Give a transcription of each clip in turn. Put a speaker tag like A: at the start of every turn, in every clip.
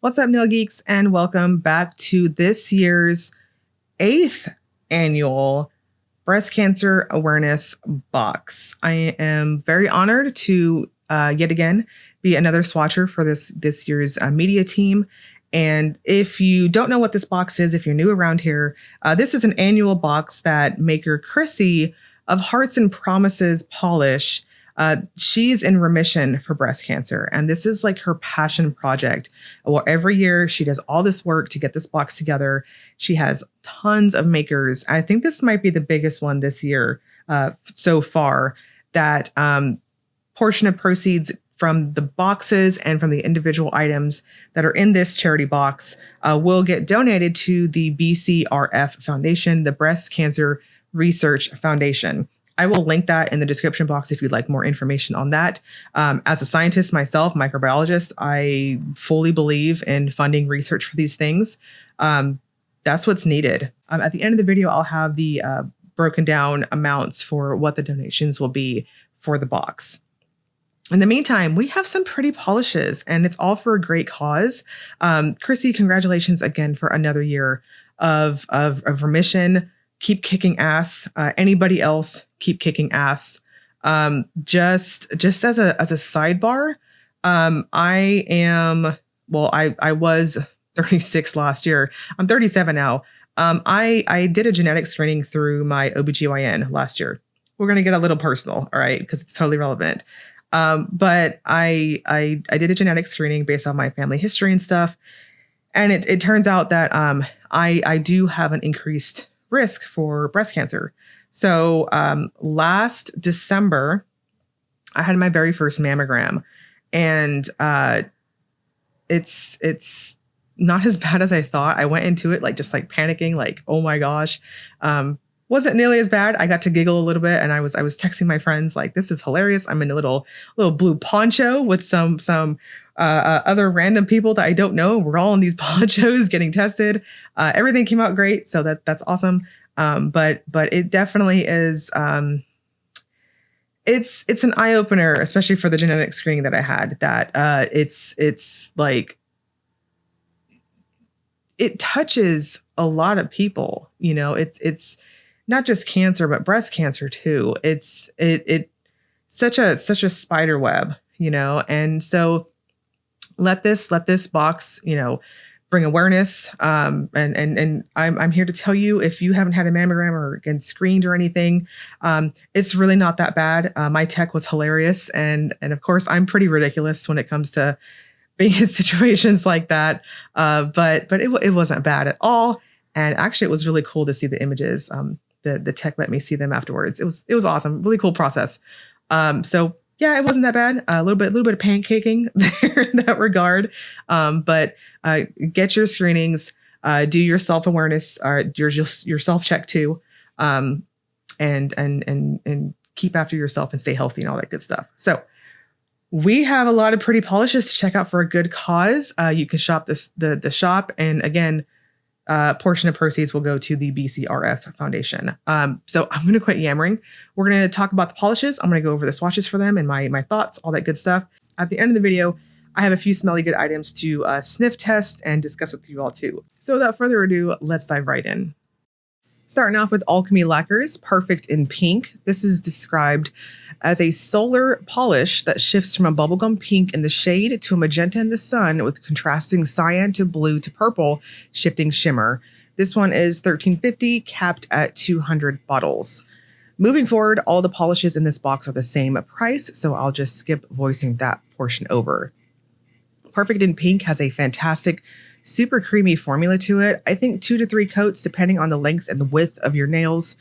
A: What's up, nail geeks, and welcome back to this year's 8th annual breast cancer awareness box. I am very honored to yet again be another swatcher for this year's media team. And if you don't know what this box is, if you're new around here, this is an annual box that maker Chrissy of Hearts and Promises Polish. She's in remission for breast cancer, and this is like her passion project. Well, every year she does all this work to get this box together. She has tons of makers. I think this might be the biggest one this year so far. That portion of proceeds from the boxes and from the individual items that are in this charity box will get donated to the BCRF Foundation, the Breast Cancer Research Foundation. I will link that in the description box if you'd like more information on that. As a scientist myself, microbiologist, I fully believe in funding research for these things. That's what's needed. At the end of the video, I'll have the broken down amounts for what the donations will be for the box. In the meantime, we have some pretty polishes, and it's all for a great cause. Chrissy, congratulations again for another year of remission. Keep kicking ass. Anybody else, keep kicking ass. Just as a sidebar, I was 36 last year. I'm 37 now. I did a genetic screening through my OBGYN last year. We're going to get a little personal, all right, because it's totally relevant. But I did a genetic screening based on my family history and stuff. And it turns out that I do have an increased risk for breast cancer. So last December, I had my very first mammogram, and it's not as bad as I thought. I went into it just panicking, like, oh my gosh. Wasn't nearly as bad. I got to giggle a little bit, and I was texting my friends like, this is hilarious. I'm in a little blue poncho with some other random people that I don't know. We're all in these ponchos getting tested. Everything came out great, so that's awesome. But it definitely is. It's an eye opener, especially for the genetic screening that I had. That it's like it touches a lot of people. You know, it's not just cancer, but breast cancer too. It's such a spider web, you know, and so let this box, you know, bring awareness. And I'm here to tell you, if you haven't had a mammogram or been screened or anything, it's really not that bad. My tech was hilarious. And of course I'm pretty ridiculous when it comes to being in situations like that. But it wasn't bad at all. And actually it was really cool to see the images. The tech let me see them afterwards. It was awesome. Really cool process. So yeah, it wasn't that bad. A little bit of pancaking there in that regard. But get your screenings, do your self-awareness, your self-check too. And keep after yourself and stay healthy and all that good stuff. So we have a lot of pretty polishes to check out for a good cause. You can shop the shop. And again, portion of proceeds will go to the BCRF Foundation. So I'm going to quit yammering. We're going to talk about the polishes. I'm going to go over the swatches for them and my thoughts, all that good stuff. At the end of the video, I have a few smelly good items to sniff test and discuss with you all too. So without further ado, let's dive right in. Starting off with Alchemy Lacquers, Perfect in Pink. This is described as a solar polish that shifts from a bubblegum pink in the shade to a magenta in the sun with contrasting cyan to blue to purple, shifting shimmer. This one is $13.50, capped at 200 bottles. Moving forward, all the polishes in this box are the same price, so I'll just skip voicing that portion over. Perfect in Pink has a fantastic, super creamy formula to it. I think 2 to 3 coats, depending on the length and the width of your nails,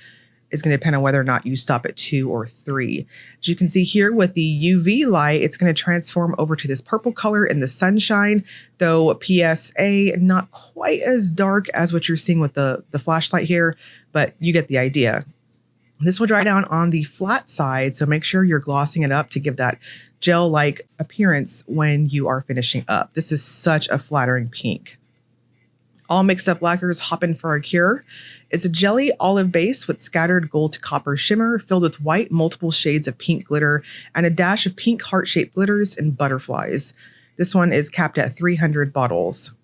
A: is going to depend on whether or not you stop at 2 or 3. As you can see here with the UV light, it's going to transform over to this purple color in the sunshine, though PSA not quite as dark as what you're seeing with the flashlight here, but you get the idea. This will dry down on the flat side, so make sure you're glossing it up to give that gel-like appearance when you are finishing up. This is such a flattering pink. All Mixed Up Lacquers Hoppin for a Cure is a jelly olive base with scattered gold to copper shimmer filled with white multiple shades of pink glitter and a dash of pink heart-shaped glitters and butterflies. This one is capped at 300 bottles.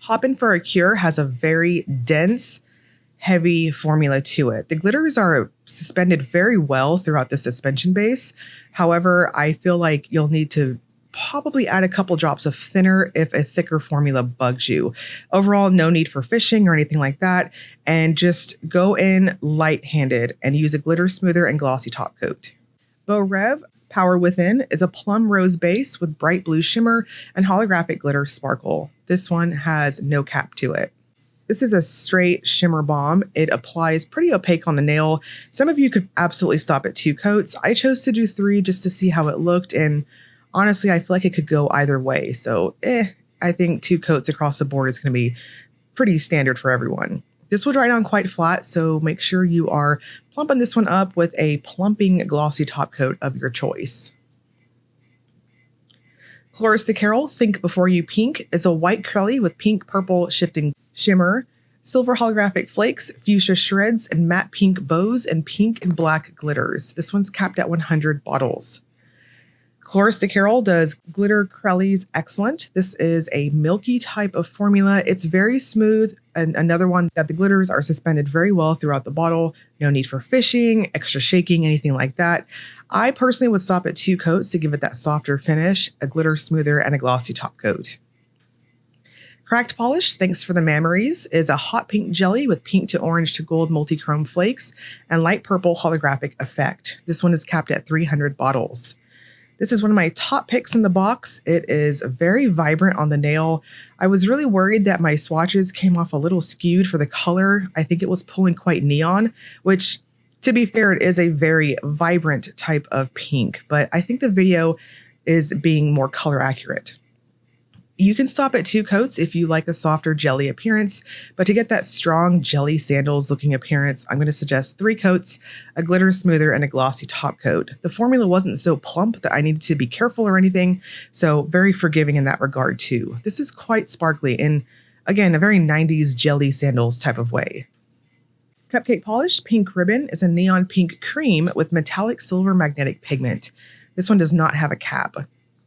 A: Hoppin for a Cure has a very dense, heavy formula to it. The glitters are suspended very well throughout the suspension base. However, I feel like you'll need to probably add a couple drops of thinner if a thicker formula bugs you. Overall, no need for fishing or anything like that. And just go in light-handed and use a glitter smoother and glossy top coat. Beaux Reves Power Within is a plum rose base with bright blue shimmer and holographic glitter sparkle. This one has no cap to it. This is a straight shimmer bomb. It applies pretty opaque on the nail. Some of you could absolutely stop at 2 coats. I chose to do 3 just to see how it looked, and honestly, I feel like it could go either way. So, I think 2 coats across the board is going to be pretty standard for everyone. This will dry down quite flat, so make sure you are plumping this one up with a plumping glossy top coat of your choice. Chloris de Carol Think Before You Pink is a white curly with pink purple shifting shimmer, silver holographic flakes, fuchsia shreds, and matte pink bows and pink and black glitters. This one's capped at 100 bottles. Chloris de Carol does glitter crellies excellent. This is a milky type of formula. It's very smooth, and another one that the glitters are suspended very well throughout the bottle. No need for fishing, extra shaking, anything like that. I personally would stop at 2 coats to give it that softer finish, a glitter smoother, and a glossy top coat. Cracked Polish, thanks for the Mammaries, is a hot pink jelly with pink to orange to gold multi-chrome flakes and light purple holographic effect. This one is capped at 300 bottles. This is one of my top picks in the box. It is very vibrant on the nail. I was really worried that my swatches came off a little skewed for the color. I think it was pulling quite neon, which, to be fair, it is a very vibrant type of pink, but I think the video is being more color accurate. You can stop at 2 coats if you like a softer jelly appearance, but to get that strong jelly sandals looking appearance, I'm going to suggest 3 coats, a glitter smoother, and a glossy top coat. The formula wasn't so plump that I needed to be careful or anything, so very forgiving in that regard too. This is quite sparkly in, again, a very 90s jelly sandals type of way. Cupcake Polish Pink Ribbon is a neon pink cream with metallic silver magnetic pigment. This one does not have a cap.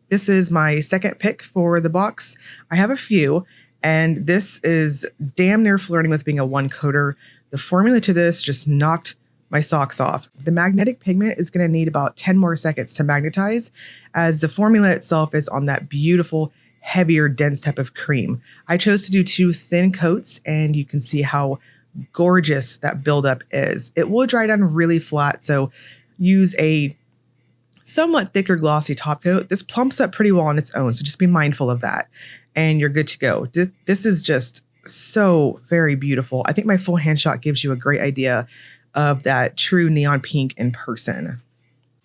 A: This is my second pick for the box. I have a few, and this is damn near flirting with being a 1-coater. The formula to this just knocked my socks off. The magnetic pigment is going to need about 10 more seconds to magnetize, as the formula itself is on that beautiful, heavier, dense type of cream. I chose to do 2 thin coats, and you can see how gorgeous that buildup is. It will dry down really flat, so use a somewhat thicker glossy top coat. This plumps up pretty well on its own, so just be mindful of that and you're good to go. This is just so very beautiful. I think my full hand shot gives you a great idea of that true neon pink in person.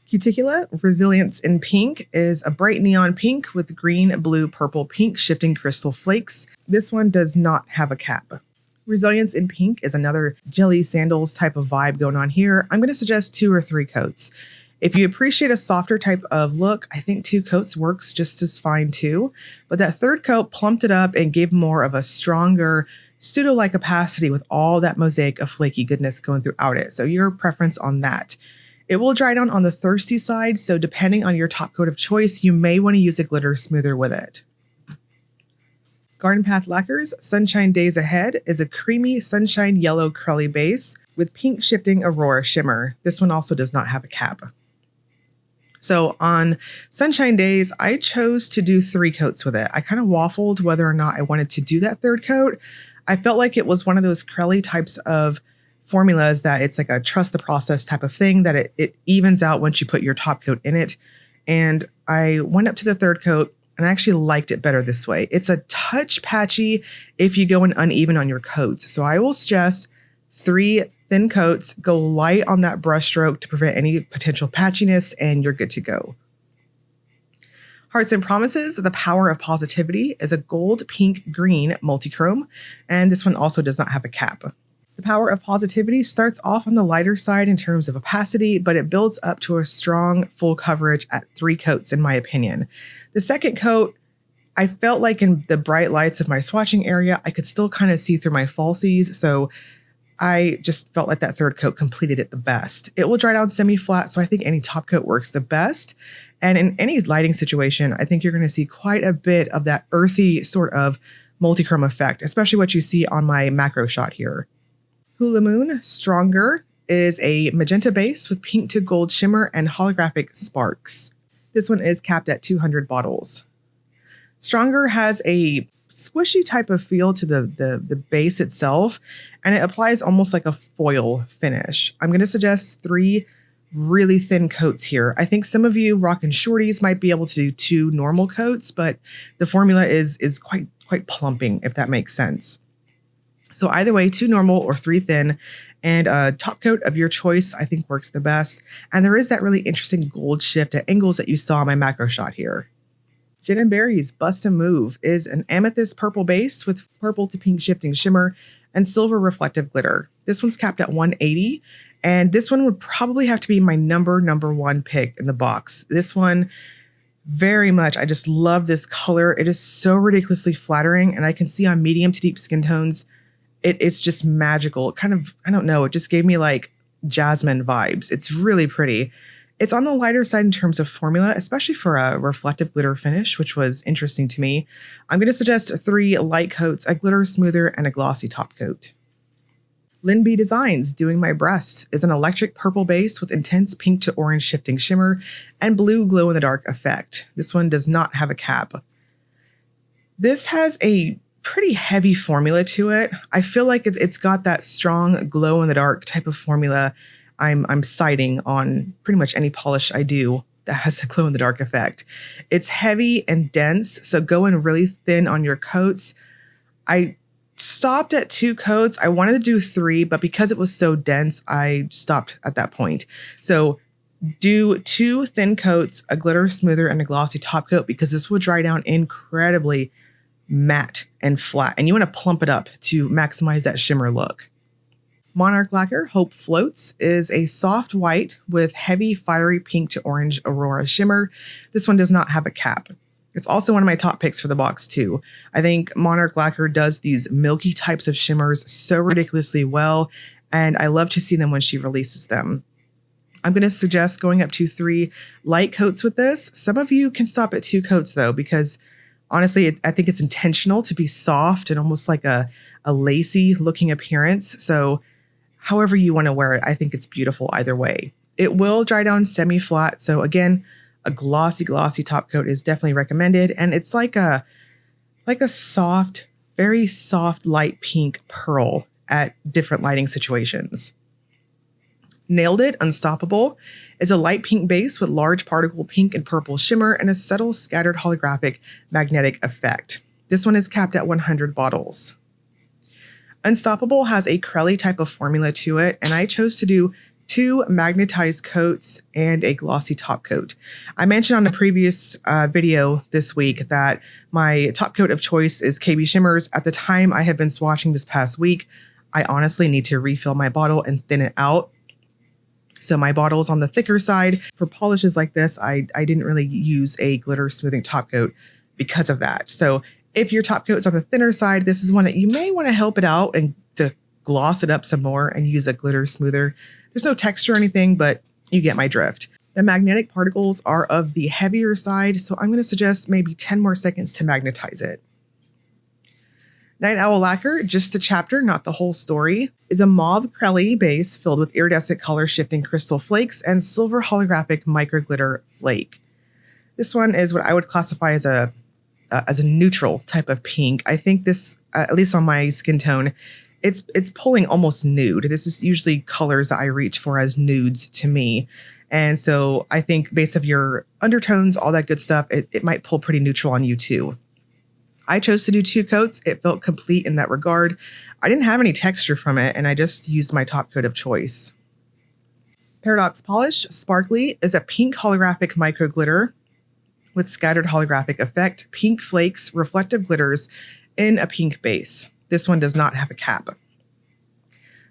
A: Cuticula Resilience in Pink is a bright neon pink with green, blue, purple, pink shifting crystal flakes. This one does not have a cap. Resilience in Pink is another jelly sandals type of vibe going on here. I'm going to suggest 2 or 3 coats. If you appreciate a softer type of look, I think 2 coats works just as fine too. But that 3rd coat plumped it up and gave more of a stronger, pseudo-like opacity with all that mosaic of flaky goodness going throughout it. So your preference on that. It will dry down on the thirsty side, so depending on your top coat of choice, you may want to use a glitter smoother with it. Garden Path Lacquers Sunshine Days Ahead is a creamy sunshine yellow curly base with pink shifting Aurora shimmer. This one also does not have a cap. So on Sunshine Days, I chose to do 3 coats with it. I kind of waffled whether or not I wanted to do that 3rd coat. I felt like it was one of those crelly types of formulas that it's like a trust the process type of thing, that it evens out once you put your top coat in it. And I went up to the 3rd coat and I actually liked it better this way. It's a touch patchy if you go in uneven on your coats. So I will suggest 3 thin coats, go light on that brush stroke to prevent any potential patchiness, and you're good to go. Hearts and Promises, The Power of Positivity is a gold, pink, green multi-chrome, and this one also does not have a cap. The Power of Positivity starts off on the lighter side in terms of opacity, but it builds up to a strong full coverage at 3 coats in my opinion. The 2nd coat, I felt like in the bright lights of my swatching area, I could still kind of see through my falsies, so I just felt like that third coat completed it the best. It will dry down semi-flat, so I think any top coat works the best. And in any lighting situation, I think you're going to see quite a bit of that earthy sort of multichrome effect, especially what you see on my macro shot here. Hula Moon Stronger is a magenta base with pink to gold shimmer and holographic sparks. This one is capped at 200 bottles. Stronger has a squishy type of feel to the base itself, and it applies almost like a foil finish. I'm going to suggest 3 really thin coats here. I think some of you rockin' shorties might be able to do 2 normal coats, but the formula is quite plumping, if that makes sense. So either way, 2 normal or 3 thin, and a top coat of your choice I think works the best. And there is that really interesting gold shift at angles that you saw in my macro shot here. Gin and Berry's Bust and Move is an amethyst purple base with purple to pink shifting shimmer and silver reflective glitter. This one's capped at 180, and this one would probably have to be my number 1 pick in the box. This one, very much, I just love this color. It is so ridiculously flattering, and I can see on medium to deep skin tones, it's just magical. Kind of, I don't know, it just gave me like jasmine vibes. It's really pretty. It's on the lighter side in terms of formula, especially for a reflective glitter finish, which was interesting to me. I'm going to suggest 3 light coats, a glitter smoother, and a glossy top coat. Lyn B Designs Doing My Breast is an electric purple base with intense pink to orange shifting shimmer and blue glow in the dark effect. This one does not have a cap. This has a pretty heavy formula to it. I feel like it's got that strong glow in the dark type of formula I'm citing on pretty much any polish I do that has a glow in the dark effect. It's heavy and dense, so go in really thin on your coats. I stopped at 2 coats. I wanted to do 3, but because it was so dense, I stopped at that point. So do 2 thin coats, a glitter smoother, and a glossy top coat, because this will dry down incredibly matte and flat, and you want to plump it up to maximize that shimmer look. Monarch Lacquer Hope Floats is a soft white with heavy fiery pink to orange aurora shimmer. This one does not have a cap. It's also one of my top picks for the box too. I think Monarch Lacquer does these milky types of shimmers so ridiculously well, and I love to see them when she releases them. I'm going to suggest going up to 3 light coats with this. Some of you can stop at 2 coats though, because honestly, I think it's intentional to be soft and almost like a lacy looking appearance. So however you want to wear it, I think it's beautiful either way. It will dry down semi-flat. So again, a glossy top coat is definitely recommended. And it's like a soft, very soft, light pink pearl at different lighting situations. Nailed It Unstoppable is a light pink base with large particle pink and purple shimmer and a subtle scattered holographic magnetic effect. This one is capped at 100 bottles. Unstoppable has a crelly type of formula to it, and I chose to do 2 magnetized coats and a glossy top coat. I mentioned on a previous video this week that my top coat of choice is KBShimmer's. At the time I have been swatching this past week, I honestly need to refill my bottle and thin it out. So my bottle is on the thicker side. For polishes like this, I didn't really use a glitter smoothing top coat because of that. So if your top coat is on the thinner side, this is one that you may want to help it out and to gloss it up some more and use a glitter smoother. There's no texture or anything, but you get my drift. The magnetic particles are of the heavier side, so I'm going to suggest maybe 10 more seconds to magnetize it. Night Owl Lacquer, just a chapter, not the whole story, is a mauve crelly base filled with iridescent color shifting crystal flakes and silver holographic micro glitter flake. This one is what I would classify as a neutral type of pink. I think this, at least on my skin tone, it's pulling almost nude. This is usually colors that I reach for as nudes to me. And so I think based off your undertones, all that good stuff, it might pull pretty neutral on you too. I chose to do 2 coats. It felt complete in that regard. I didn't have any texture from it, and I just used my top coat of choice. Paradox Polish Sparkly is a pink holographic micro glitter with scattered holographic effect, pink flakes, reflective glitters in a pink base. This one does not have a cap.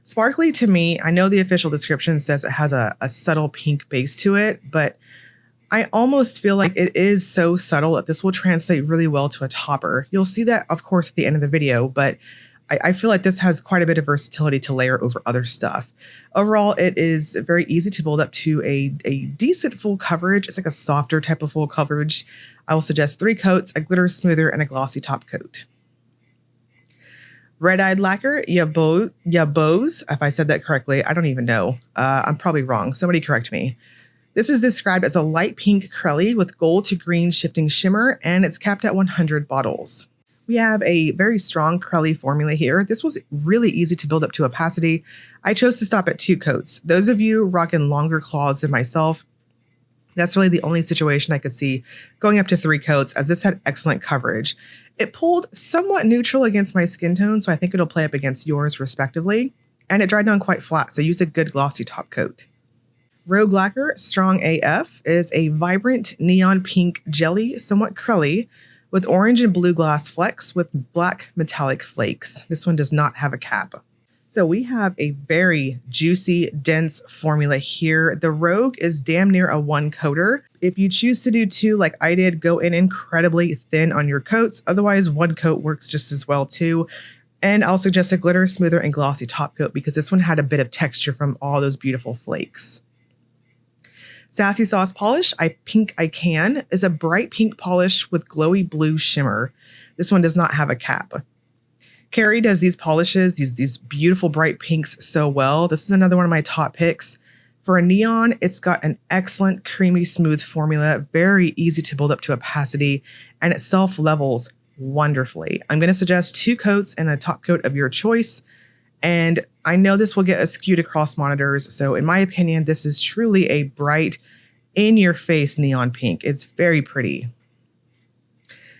A: Sparkly to me, I know the official description says it has a subtle pink base to it, but I almost feel like it is so subtle that this will translate really well to a topper. You'll see that, of course, at the end of the video, but I feel like this has quite a bit of versatility to layer over other stuff. Overall, it is very easy to build up to a decent full coverage. It's like a softer type of full coverage. I will suggest 3 coats, a glitter smoother, and a glossy top coat. Red-eyed lacquer, Bohs, if I said that correctly. I don't even know. I'm probably wrong. Somebody correct me. This is described as a light pink crelly with gold to green shifting shimmer, and it's capped at 100 bottles. We have a very strong crelly formula here. This was really easy to build up to opacity. I chose to stop at 2 coats. Those of you rocking longer claws than myself, that's really the only situation I could see going up to 3 coats, as this had excellent coverage. It pulled somewhat neutral against my skin tone, so I think it'll play up against yours respectively. And it dried down quite flat, so use a good glossy top coat. Rogue Lacquer Strong AF is a vibrant neon pink jelly, somewhat crelly, with orange and blue glass flecks with black metallic flakes. This one does not have a cap. So we have a very juicy, dense formula here. The Rogue is damn near a 1-coater. If you choose to do 2 like I did, go in incredibly thin on your coats. Otherwise, 1 coat works just as well too. And I'll suggest a glitter smoother and glossy top coat because this one had a bit of texture from all those beautiful flakes. Sassy Sauce Polish, I Can, is a bright pink polish with glowy blue shimmer. This one does not have a cap. Carrie does these polishes, these beautiful bright pinks so well. This is another one of my top picks. For a neon, it's got an excellent creamy smooth formula, very easy to build up to opacity, and it self-levels wonderfully. I'm going to suggest 2 coats and a top coat of your choice. And I know this will get skewed across monitors. So in my opinion, this is truly a bright, in-your-face neon pink. It's very pretty.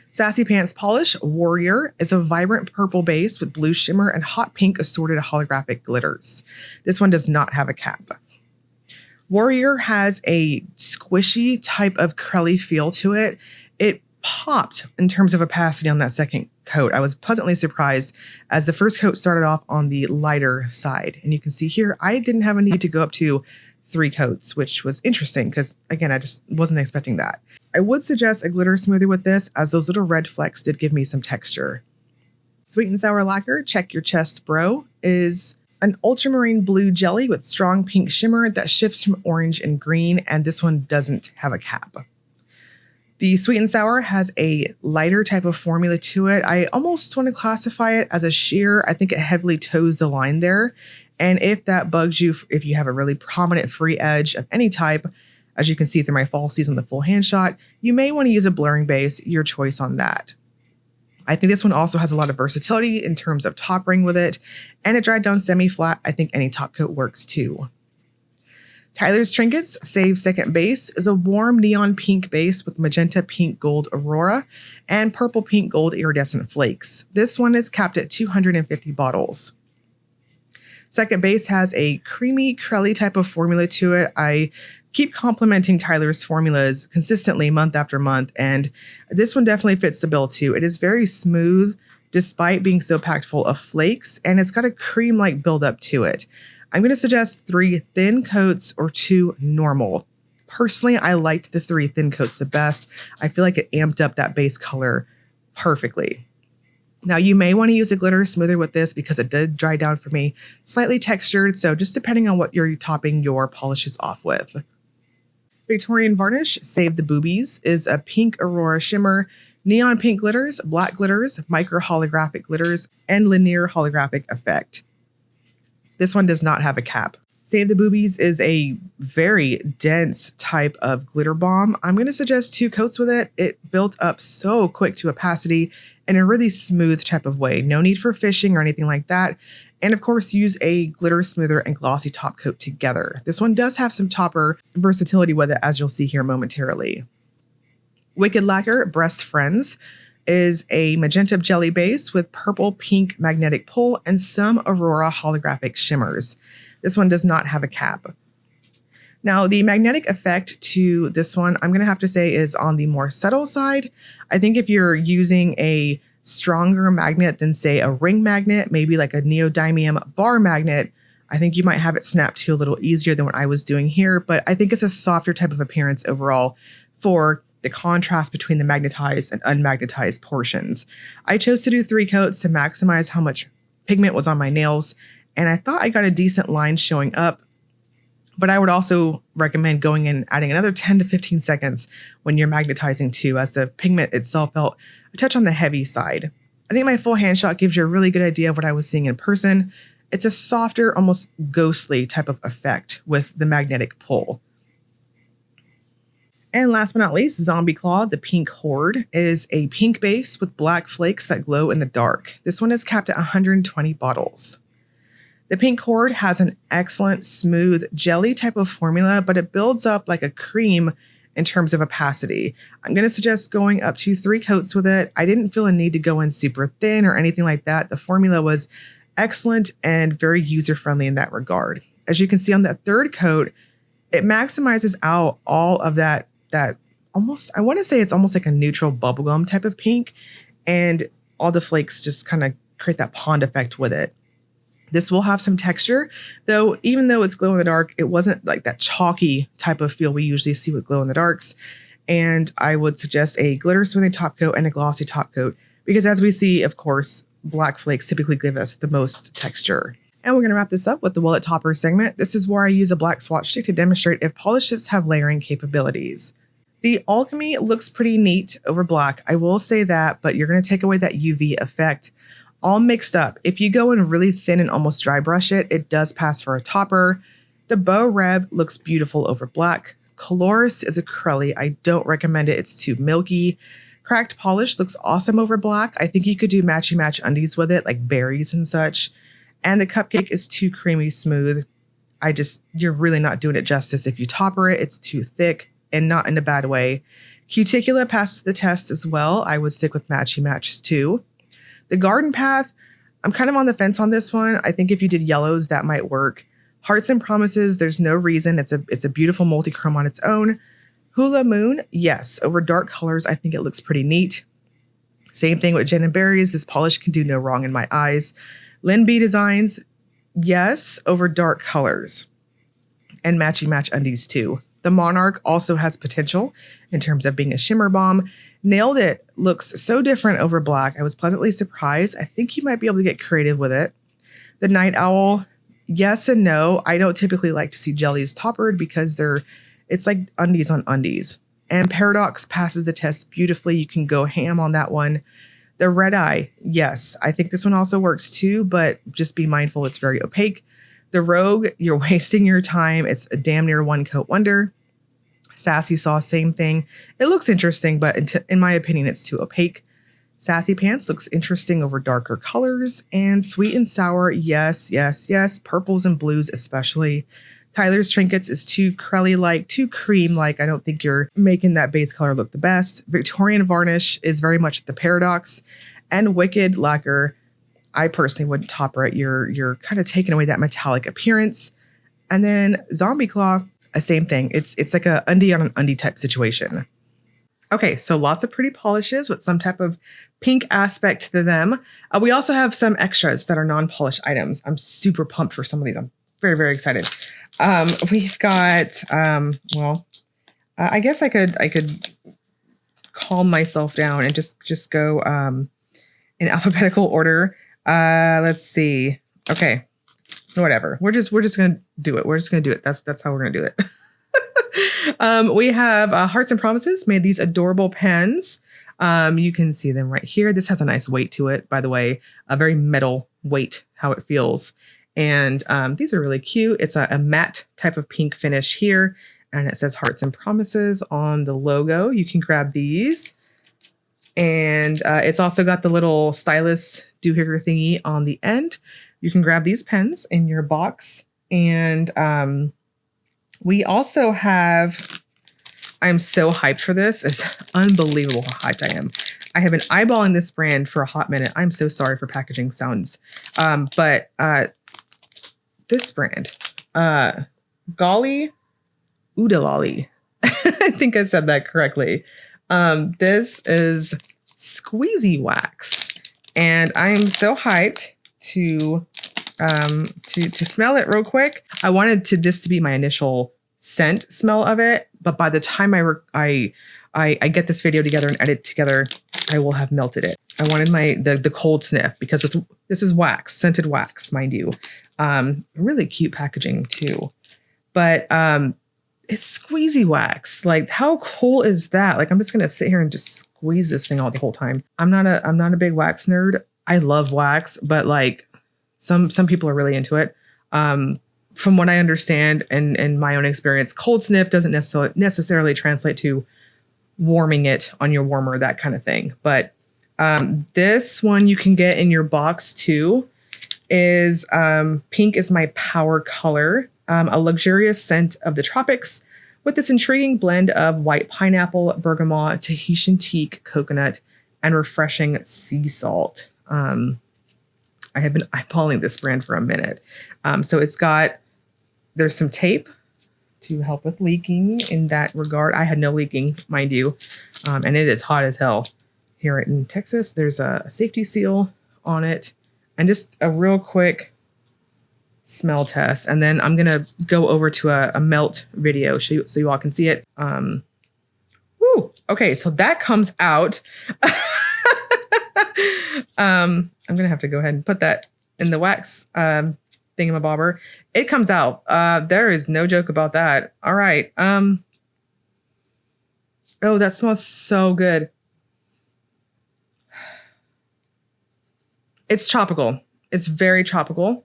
A: Sassy Pants Polish Warrior is a vibrant purple base with blue shimmer and hot pink assorted holographic glitters. This one does not have a cap. Warrior has a squishy type of crelly feel to it. It popped in terms of opacity on that second coat. I was pleasantly surprised as the first coat started off on the lighter side. And you can see here, I didn't have a need to go up to 3 coats, which was interesting because, again, I just wasn't expecting that. I would suggest a glitter smoother with this, as those little red flecks did give me some texture. Sweet and Sour Lacquer Check Your Chest Bro is an ultramarine blue jelly with strong pink shimmer that shifts from orange and green, and this one doesn't have a cap. The Sweet and Sour has a lighter type of formula to it. I almost want to classify it as a sheer. I think it heavily toes the line there. And if that bugs you, if you have a really prominent free edge of any type, as you can see through my falsies on the full hand shot, you may want to use a blurring base, your choice on that. I think this one also has a lot of versatility in terms of top ring with it, and it dried down semi-flat. I think any top coat works too. Tyler's Trinkets Save Second Base is a warm neon pink base with magenta pink gold aurora and purple pink gold iridescent flakes. This one is capped at 250 bottles. Second base has a creamy, crelly type of formula to it. I keep complimenting Tyler's formulas consistently month after month, and this one definitely fits the bill too. It is very smooth despite being so packed full of flakes, and it's got a cream-like buildup to it. I'm going to suggest 3 thin coats or 2 normal. Personally, I liked the 3 thin coats the best. I feel like it amped up that base color perfectly. Now, you may want to use a glitter smoother with this because it did dry down for me, slightly textured, so just depending on what you're topping your polishes off with. Victorian Varnish Save the Boobies is a pink aurora shimmer, neon pink glitters, black glitters, micro holographic glitters, and linear holographic effect. This one does not have a cap. Save the Boobies is a very dense type of glitter bomb. I'm going to suggest 2 coats with it. It built up so quick to opacity in a really smooth type of way. No need for fishing or anything like that. And of course, use a glitter smoother and glossy top coat together. This one does have some topper versatility with it, as you'll see here momentarily. Wicked Lacquer Breast Friends is a magenta jelly base with purple pink magnetic pull and some aurora holographic shimmers. This one does not have a cap. Now, the magnetic effect to this one, I'm going to have to say, is on the more subtle side. I think if you're using a stronger magnet than, say, a ring magnet, maybe like a neodymium bar magnet, I think you might have it snap to a little easier than what I was doing here. But I think it's a softer type of appearance overall for the contrast between the magnetized and unmagnetized portions. I chose to do 3 coats to maximize how much pigment was on my nails, and I thought I got a decent line showing up. But I would also recommend going and adding another 10 to 15 seconds when you're magnetizing too, as the pigment itself felt a touch on the heavy side. I think my full hand shot gives you a really good idea of what I was seeing in person. It's a softer, almost ghostly type of effect with the magnetic pull. And last but not least, Zombie Claw, the pink Hoard, is a pink base with black flakes that glow in the dark. This one is capped at 120 bottles. The pink Hoard has an excellent, smooth, jelly type of formula, but it builds up like a cream in terms of opacity. I'm going to suggest going up to 3 coats with it. I didn't feel a need to go in super thin or anything like that. The formula was excellent and very user-friendly in that regard. As you can see on that 3rd coat, it maximizes out all of that almost, I want to say it's almost like a neutral bubblegum type of pink, and all the flakes just kind of create that pond effect with it. This will have some texture, though, even though it's glow in the dark, it wasn't like that chalky type of feel we usually see with glow in the darks. And I would suggest a glitter smoothing top coat and a glossy top coat, because as we see, of course, black flakes typically give us the most texture. And we're going to wrap this up with the wallet topper segment. This is where I use a black swatch stick to demonstrate if polishes have layering capabilities. The Alchemy looks pretty neat over black, I will say that, but you're going to take away that UV effect. All mixed up. If you go in really thin and almost dry brush it, it does pass for a topper. The Beaux Rev looks beautiful over black. Coloris is a crelly. I don't recommend it. It's too milky. Cracked Polish looks awesome over black. I think you could do matchy match undies with it, like berries and such. And the Cupcake is too creamy smooth. You're really not doing it justice. If you topper it, it's too thick, and not in a bad way. Cuticula passes the test as well. I would stick with matchy matches too. The Garden Path, I'm kind of on the fence on this one. I think if you did yellows, that might work. Hearts and Promises, there's no reason. It's a beautiful multi-chrome on its own. Hula Moon, yes. Over dark colors, I think it looks pretty neat. Same thing with Gin and Berries. This polish can do no wrong in my eyes. Lyn B Designs, yes. Over dark colors. And matchy match undies too. The Monarch also has potential in terms of being a shimmer bomb. Nailed It looks so different over black. I was pleasantly surprised. I think you might be able to get creative with it. The Night Owl, yes and no. I don't typically like to see jellies toppered because it's like undies on undies. And Paradox passes the test beautifully. You can go ham on that one. The Red Eye, yes. I think this one also works too, but just be mindful it's very opaque. The Rogue, you're wasting your time. It's a damn near 1 coat wonder. Sassy Sauce, same thing. It looks interesting, but in my opinion, it's too opaque. Sassy Pants looks interesting over darker colors. And Sweet and Sour, yes, yes, yes. Purples and blues especially. Tyler's Trinkets is too crelly-like, too cream-like. I don't think you're making that base color look the best. Victorian Varnish is very much the Paradox. And Wicked Lacquer, I personally wouldn't topper it. You're kind of taking away that metallic appearance. And then Zombie Claw, same thing. It's like a undie on an undie type situation. Okay, so lots of pretty polishes with some type of pink aspect to them. We also have some extras that are non-polished items. I'm super pumped for some of these. I'm very, very excited. We've got, I guess I could calm myself down and just go in alphabetical order. Let's see. Okay. Whatever. We're just gonna do it. We're just gonna do it. That's how we're gonna do it. We have Hearts and Promises made these adorable pens. You can see them right here. This has a nice weight to it, by the way, a very metal weight, how it feels. And these are really cute. It's a matte type of pink finish here, and it says Hearts and Promises on the logo. You can grab these. And it's also got the little stylus doohickey thingy on the end. You can grab these pens in your box. And we also have, I'm so hyped for this. It's unbelievable how hyped I am. I have been eyeballing this brand for a hot minute. I'm so sorry for packaging sounds. But this brand, Golly Oodelally. I think I said that correctly. This is squeezy wax. And I'm so hyped to smell it real quick. I wanted this to be my initial scent smell of it, but by the time I get this video together and edit together, I will have melted it. I wanted the cold sniff, because This is wax, scented wax, mind you. Really cute packaging too. But it's squeezy wax. Like, how cool is that? Like, I'm just gonna sit here and just squeeze this thing all the whole time. I'm not a big wax nerd. I love wax, but like some people are really into it. From what I understand and my own experience, cold sniff doesn't necessarily translate to warming it on your warmer, that kind of thing. But this one you can get in your box too. Is pink is my power color. A luxurious scent of the tropics with this intriguing blend of white pineapple, bergamot, Tahitian teak, coconut, and refreshing sea salt. I have been eyeballing this brand for a minute. So there's some tape to help with leaking in that regard. I had no leaking, mind you. And it is hot as hell here in Texas. There's a safety seal on it and just a real quick smell test, and then I'm gonna go over to a melt video so you all can see it. Woo! Okay, so that comes out. I'm gonna have to go ahead and put that in the wax thingamabobber. It comes out. There is no joke about that. All right. Oh, that smells so good. It's tropical. It's very tropical.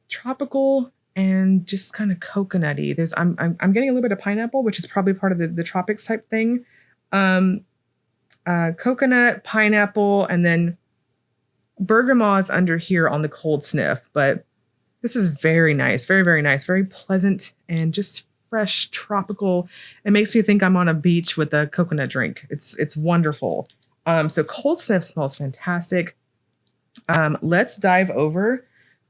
A: Tropical and just kind of coconutty. I'm getting a little bit of pineapple, which is probably part of the tropics type thing. Coconut, pineapple, and then bergamot's under here on the cold sniff. But this is very nice, very, very nice, very pleasant and just fresh, tropical. It makes me think I'm on a beach with a coconut drink. It's wonderful. So cold sniff smells fantastic. Let's dive over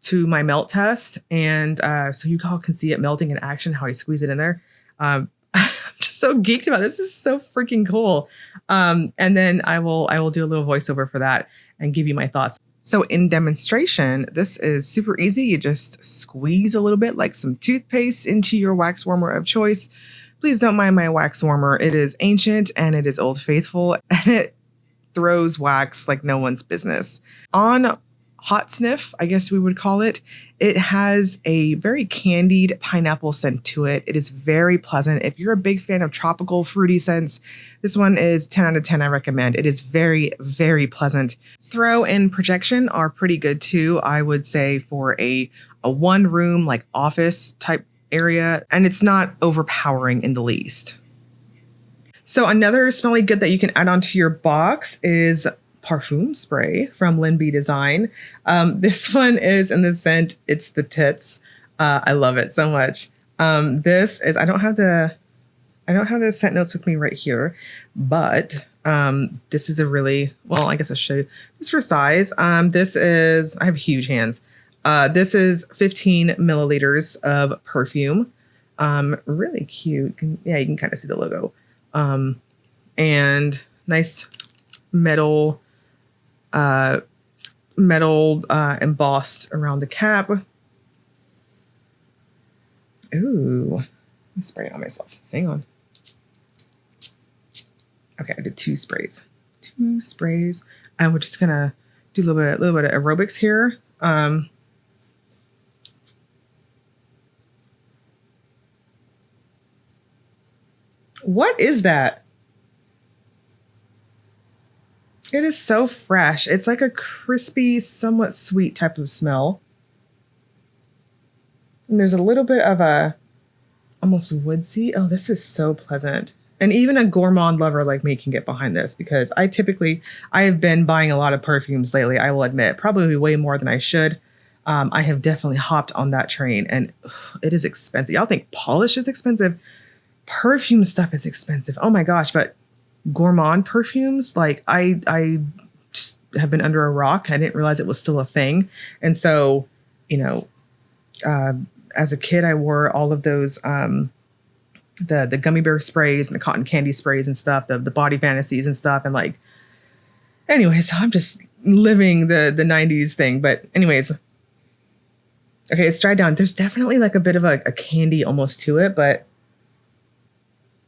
A: to my melt test, and so you all can see it melting in action, how I squeeze it in there. I'm just so geeked about this. This is so freaking cool. And then I will do a little voiceover for that and give you my thoughts. So in demonstration, this is super easy. You just squeeze a little bit like some toothpaste into your wax warmer of choice. Please don't mind my wax warmer. It is ancient and it is old faithful, and it throws wax like no one's business. On hot sniff, I guess we would call it, it has a very candied pineapple scent to it. It is very pleasant. If you're a big fan of tropical fruity scents, this one is 10 out of 10, I recommend. It is very, very pleasant. Throw and projection are pretty good too, I would say, for a one room like office type area, and it's not overpowering in the least. So another smelly good that you can add onto your box is perfume spray from Lyn B Design. This one is in the scent, it's the tits. I love it so much. This is, I don't have the scent notes with me right here, but this is a really, well, I guess I'll show you just for size. This is, I have huge hands. This is 15 milliliters of perfume. Really cute. Yeah, you can kind of see the logo. And nice metal embossed around the cap. Ooh, let me spray it on myself. Hang on. Okay, I did two sprays. And we're just gonna do a little bit of aerobics here. What is that? It is so fresh. It's like a crispy, somewhat sweet type of smell. And there's a little bit of a almost woodsy. Oh, this is so pleasant. And even a gourmand lover like me can get behind this, because I have been buying a lot of perfumes lately, I will admit, probably way more than I should. I have definitely hopped on that train, and it is expensive. Y'all think polish is expensive? Perfume stuff is expensive. Oh my gosh. But gourmand perfumes, like I just have been under a rock. I didn't realize it was still a thing. And so, as a kid, I wore all of those, the gummy bear sprays and the cotton candy sprays and stuff, the body fantasies and stuff. And like, anyways, so I'm just living the 90s thing. But anyways, okay, it's dried down. There's definitely like a bit of a candy almost to it, but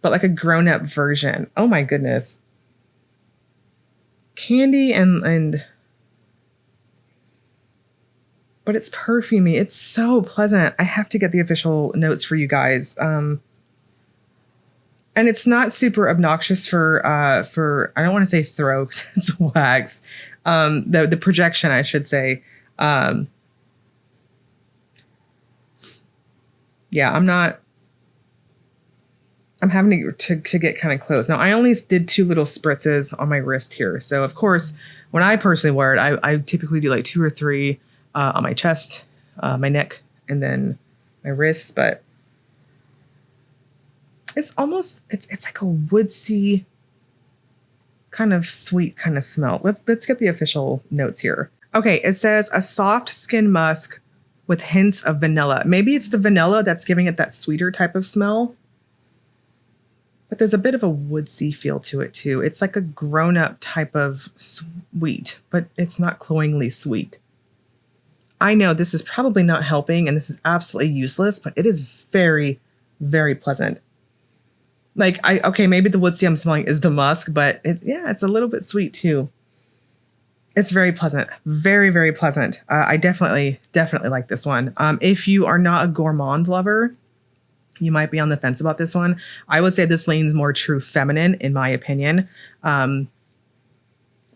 A: like a grown-up version. Oh my goodness. candy and but it's perfumey. It's so pleasant. I have to get the official notes for you guys. And it's not super obnoxious for I don't want to say throw because it's wax. The projection, I should say. Yeah, I'm having to get kind of close. Now, I only did 2 little spritzes on my wrist here. So, of course, when I personally wear it, I typically do like 2 or 3 on my chest, my neck, and then my wrists. But it's almost, it's like a woodsy kind of sweet kind of smell. Let's get the official notes here. Okay, it says a soft skin musk with hints of vanilla. Maybe it's the vanilla that's giving it that sweeter type of smell. But there's a bit of a woodsy feel to it too. It's like a grown-up type of sweet, but it's not cloyingly sweet. I know this is probably not helping and this is absolutely useless, but it is very, very pleasant. Like, okay, maybe the woodsy I'm smelling is the musk, but it's a little bit sweet too. It's very pleasant. Very, very pleasant. I definitely like this one. If you are not a gourmand lover, you might be on the fence about this one. I would say this leans more true feminine, in my opinion,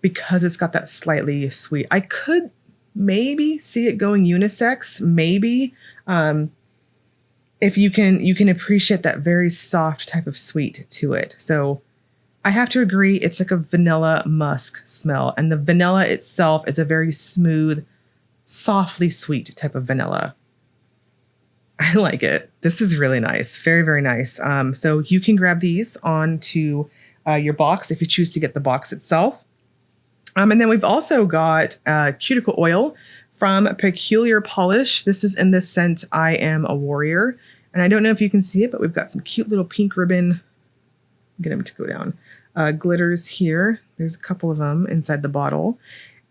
A: because it's got that slightly sweet. I could maybe see it going unisex, maybe. If you can appreciate that very soft type of sweet to it. So I have to agree, it's like a vanilla musk smell. And the vanilla itself is a very smooth, softly sweet type of vanilla. I like it. This is really nice. Very, very nice. So you can grab these onto your box if you choose to get the box itself. And then we've also got cuticle oil from Peculiar Polish. This is in the scent I Am a Warrior. And I don't know if you can see it, but we've got some cute little pink ribbon. Get them to go down. Glitters here. There's a couple of them inside the bottle.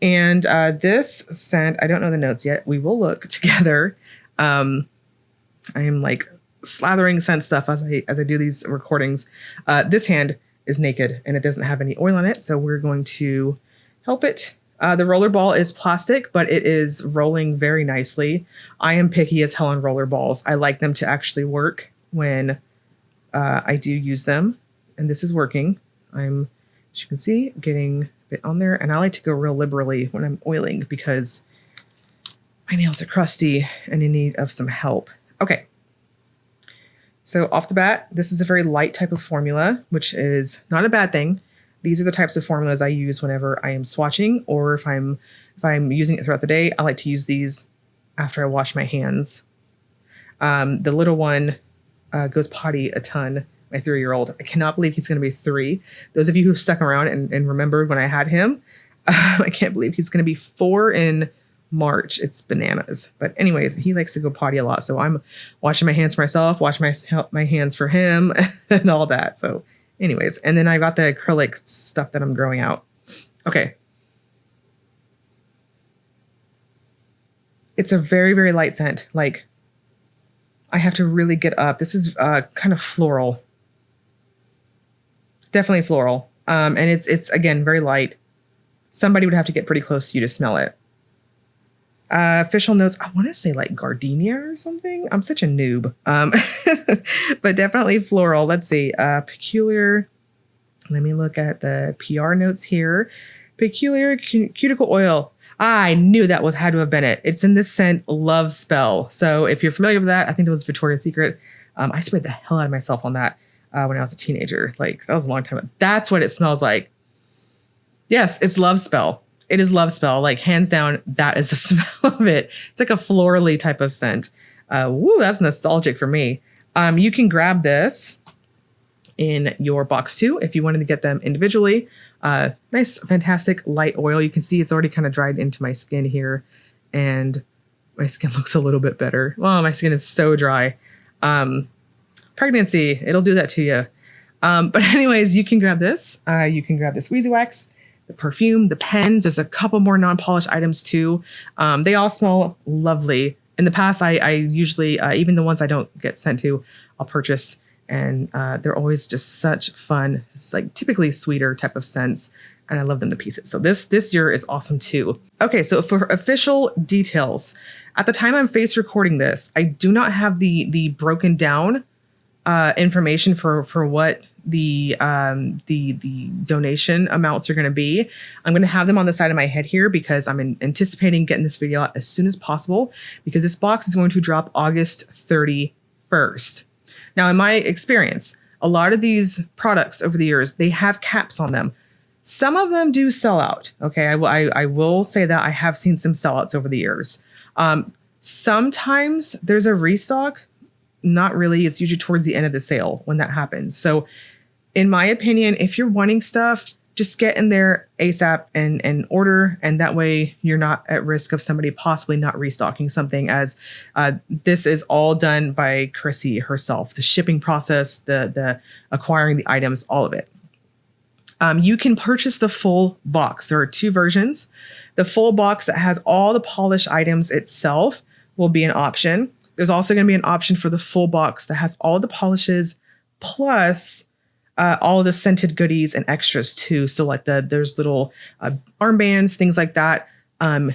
A: And this scent, I don't know the notes yet. We will look together. I am like slathering scent stuff as I do these recordings. This hand is naked and it doesn't have any oil on it. So we're going to help it. The roller ball is plastic, but it is rolling very nicely. I am picky as hell on roller balls. I like them to actually work when I do use them. And this is working. I'm, as you can see, getting a bit on there. And I like to go real liberally when I'm oiling because my nails are crusty and in need of some help. Okay. So off the bat, this is a very light type of formula, which is not a bad thing. These are the types of formulas I use whenever I am swatching, or if I'm using it throughout the day. I like to use these after I wash my hands. The little one goes potty a ton. My 3-year-old. I cannot believe he's going to be 3. Those of you who stuck around and remembered when I had him, I can't believe he's going to be 4 in March. It's bananas. But anyways, he likes to go potty a lot. So I'm washing my hands for myself, washing my hands for him and all that. So anyways, and then I got the acrylic stuff that I'm growing out. Okay. It's a very, very light scent. Like, I have to really get up. This is kind of floral. Definitely floral. And it's again, very light. Somebody would have to get pretty close to you to smell it. Official notes, I want to say like gardenia or something. I'm such a noob. But definitely floral. Let's see. Peculiar. Let me look at the PR notes here. Peculiar cuticle oil. I knew that had to have been it. It's in this scent, Love Spell. So if you're familiar with that, I think it was Victoria's Secret. I sprayed the hell out of myself on that when I was a teenager. Like, that was a long time ago. That's what it smells like. Yes, it's Love Spell. It is Love Spell. Like, hands down, that is the smell of it. It's like a florally type of scent. Woo, that's nostalgic for me. You can grab this in your box too if you wanted to get them individually. Nice, fantastic light oil. You can see it's already kind of dried into my skin here, and my skin looks a little bit better. Well, my skin is so dry. Pregnancy, it'll do that to you. But anyways, you can grab this. You can grab this Wheezy Wax, the perfume, the pens. There's a couple more non-polished items too. They all smell lovely. In the past, I usually, even the ones I don't get sent to, I'll purchase. And they're always just such fun. It's like typically sweeter type of scents. and I love them to pieces. So this year is awesome too. Okay, so for official details, at the time I'm face recording this, I do not have the broken down information for what the donation amounts are going to be. I'm going to have them on the side of my head here because I'm anticipating getting this video out as soon as possible, because this box is going to drop August 31st. Now, in my experience, a lot of these products over the years, they have caps on them. Some of them do sell out. Okay, I will say that I have seen some sellouts over the years. Sometimes there's a restock. Not really. It's usually towards the end of the sale when that happens. So in my opinion, if you're wanting stuff, just get in there ASAP and order. And that way you're not at risk of somebody possibly not restocking something, as this is all done by Chrissy herself. The shipping process, the acquiring the items, all of it. You can purchase the full box. There are two versions. The full box that has all the polished items itself will be an option. There's also going to be an option for the full box that has all the polishes plus all of the scented goodies and extras too. So like there's little armbands, things like that.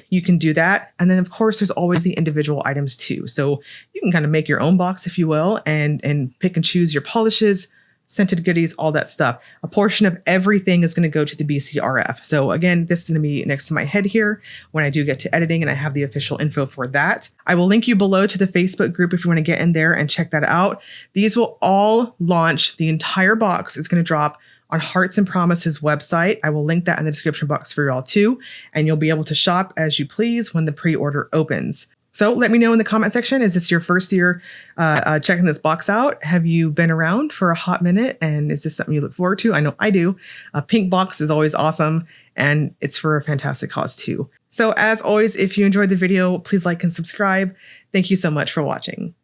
A: You can do that. And then of course there's always the individual items too. So you can kind of make your own box if you will, and pick and choose your polishes, scented goodies, all that stuff. A portion of everything is going to go to the BCRF. So again, this is going to be next to my head here when I do get to editing and I have the official info for that. I will link you below to the Facebook group if you want to get in there and check that out. These will all launch. The entire box is going to drop on Hearts and Promises website. I will link that in the description box for y'all too. And you'll be able to shop as you please when the pre-order opens. So let me know in the comment section, is this your first year checking this box out? Have you been around for a hot minute? And is this something you look forward to? I know I do. A pink box is always awesome, and it's for a fantastic cause too. So as always, if you enjoyed the video, please like and subscribe. Thank you so much for watching.